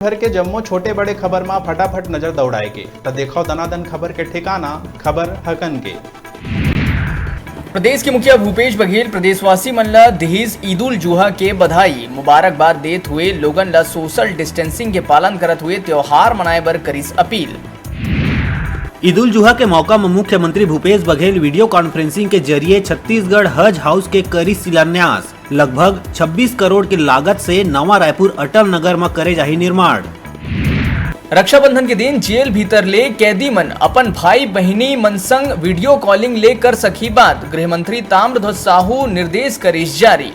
भर के जम्मो छोटे बड़े खबर में फटाफट नजर दौड़ाए के तो देखो दनादन खबर के ठिकाना खबर हकन के। प्रदेश के मुखिया भूपेश बघेल प्रदेशवासी मन ला दहेज ईद उल जुहा के बधाई मुबारकबाद देत हुए लोगन ला सोशल डिस्टेंसिंग के पालन करत हुए त्योहार मनाए बर करिस अपील। ईद उल जुहा के मौका में मुख्यमंत्री भूपेश बघेल वीडियो कॉन्फ्रेंसिंग के जरिए छत्तीसगढ़ हज हाउस के करी शिलान्यास। लगभग 26 करोड़ की लागत से नवा रायपुर अटल नगर में करे जाही निर्माण। रक्षाबंधन के दिन जेल भीतर ले कैदी मन अपन भाई बहिनी मन संग वीडियो कॉलिंग ले कर सकी बात। गृह मंत्री ताम्रध्वज साहू निर्देश करिस जारी।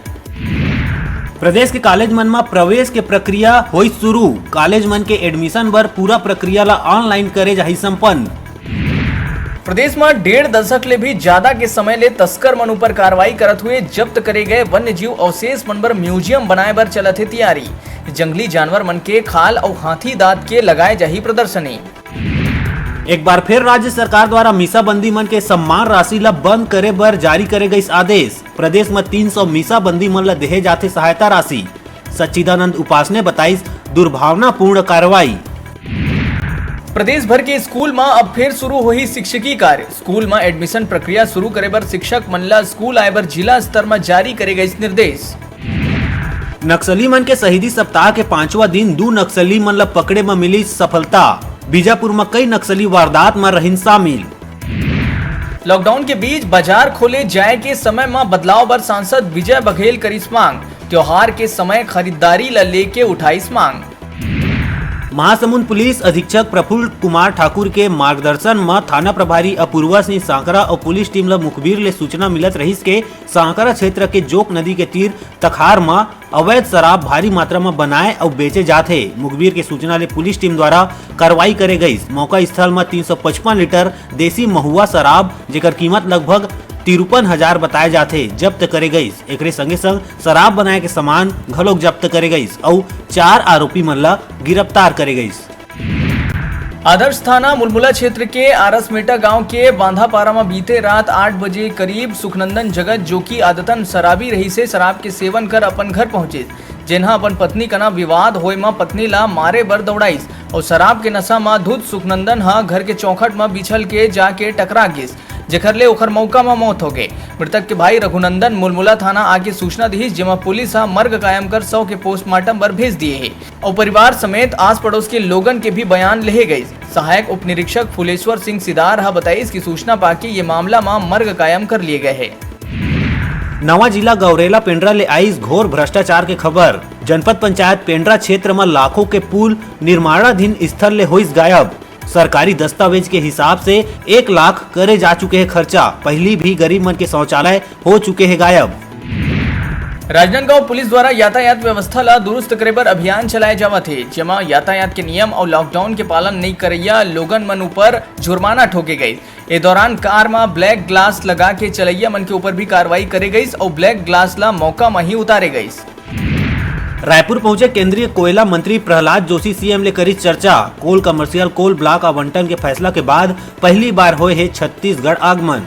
प्रदेश के कॉलेज मन में प्रवेश के प्रक्रिया हुई शुरू। कॉलेज मन के एडमिशन बर पूरा प्रक्रिया ला ऑनलाइन करे जाही संपन्न। प्रदेश में 1.5 दशक ले भी ज्यादा के समय ले तस्कर मन ऊपर कार्रवाई करत हुए जब्त करे गए वन्य जीव अवशेष मन बर म्यूजियम बनाए बर चलत है तैयारी। जंगली जानवर मन के खाल और हाथी दांत के लगाए जाही प्रदर्शनी। एक बार फिर राज्य सरकार द्वारा मीसाबंदी मन के सम्मान राशि ला बंद करे बर जारी करे गई आदेश। प्रदेश में 300 मीसाबंदी मन ला देहे जाथे सहायता राशि। सच्चिदानंद उपास ने बताई दुर्भावनापूर्ण कार्रवाई। प्रदेश भर के स्कूल में अब फिर शुरू हुई शिक्षकी कार्य। स्कूल में एडमिशन प्रक्रिया शुरू करे बर शिक्षक मन ला स्कूल आए बर जिला स्तर में जारी करे गए निर्देश। नक्सली मन के शहीदी सप्ताह के 5वां दिन 2 नक्सली मन ला पकड़े में मिली सफलता। बीजापुर में कई नक्सली वारदात में रहिन शामिल। लॉकडाउन के बीच बाजार खोले जाए के समय में बदलाव बर सांसद विजय बघेल करिस मांग। त्योहार के समय खरीदारी ला लेके उठाईस मांग। महासमुंद पुलिस अधीक्षक प्रफुल्ल कुमार ठाकुर के मार्गदर्शन में थाना प्रभारी अपूर्वा सिंह सांकरा और पुलिस टीम ला मुखबिर ले सूचना मिलत रहीस के सांकरा क्षेत्र के जोक नदी के तीर तखार में अवैध शराब भारी मात्रा में बनाए और बेचे जाते। मुखबिर के सूचना ले पुलिस टीम द्वारा कार्रवाई करे गई। मौका स्थल में 355 लीटर देसी महुआ शराब जेकर कीमत लगभग 53,000 बताए जाते जब्त करे गई। एकरे संगे संग शराब बनाए के सामान घलोक जब्त करे गई और 4 आरोपी मन ला गिरफ्तार करे गई। आदर्श थाना मुलमुला क्षेत्र के आरसमेटा गांव के बांधापारा में बीते रात 8 बजे करीब सुखनंदन जगत जो की आदतन शराबी रही से शराब के सेवन कर अपन घर पहुंचे। जिन्हा अपन पत्नी कना विवाद होए में पत्नी ला मारे बर दौड़ाईस और शराब के नशा में धुत सुखनंदन हा घर के चौखट में बिछल के जाके टकरा गिस जेकर ले ओखर मौका में मौत हो गए। मृतक के भाई रघुनंदन मुलमुला थाना आगे सूचना दी जेमा पुलिस हा मर्ग कायम कर शव के पोस्टमार्टम पर भेज दिए है और परिवार समेत आस पड़ोस के लोगन के भी बयान ले गए। सहायक उप निरीक्षक फुलेश्वर सिंह सिदार हा बताई की सूचना पाके ये मामला में मर्ग कायम कर लिए गए है। नवा जिला गौरेला पेंड्रा ले आईस घोर भ्रष्टाचार के खबर। जनपद पंचायत पेंड्रा क्षेत्र में लाखों के पुल निर्माणाधीन स्थल ले होइस गायब। सरकारी दस्तावेज के हिसाब से 1 लाख करे जा चुके हैं खर्चा। पहली भी गरीब मन के शौचालय हो चुके हैं गायब। राजनांदगांव पुलिस द्वारा यातायात व्यवस्था ला दुरुस्त करे बर अभियान चलाए जावत है जेमा यातायात के नियम और लॉकडाउन के पालन नहीं करैया लोगन मन ऊपर जुर्माना ठोके गई। ए दौरान कार में ब्लैक ग्लास लगा के चलैया मन के ऊपर भी कार्रवाई करे गई और ब्लैक ग्लास ला मौका में ही उतारे गई। रायपुर पहुंचे केंद्रीय कोयला मंत्री प्रहलाद जोशी सीएम ले करी चर्चा। कोल कमर्शियल कोल ब्लॉक आवंटन के फैसला के बाद पहली बार हुए है छत्तीसगढ़ आगमन।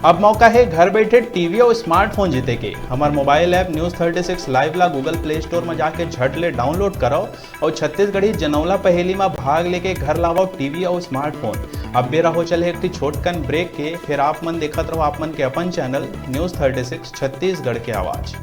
अब मौका है घर बैठे टीवी और स्मार्टफोन जीते के। हमारे मोबाइल ऐप न्यूज़ 36 लाइव ला गूगल प्ले स्टोर में जाके झट ले डाउनलोड करो और छत्तीसगढ़ी जनौला पहेली में भाग लेके घर लाओ टीवी और स्मार्टफोन। अब बेरा हो चले एक छोटकन ब्रेक के, फिर आप मन देखत रहो आप मन के अपन चैनल न्यूज़ 36 छत्तीसगढ़ के आवाज।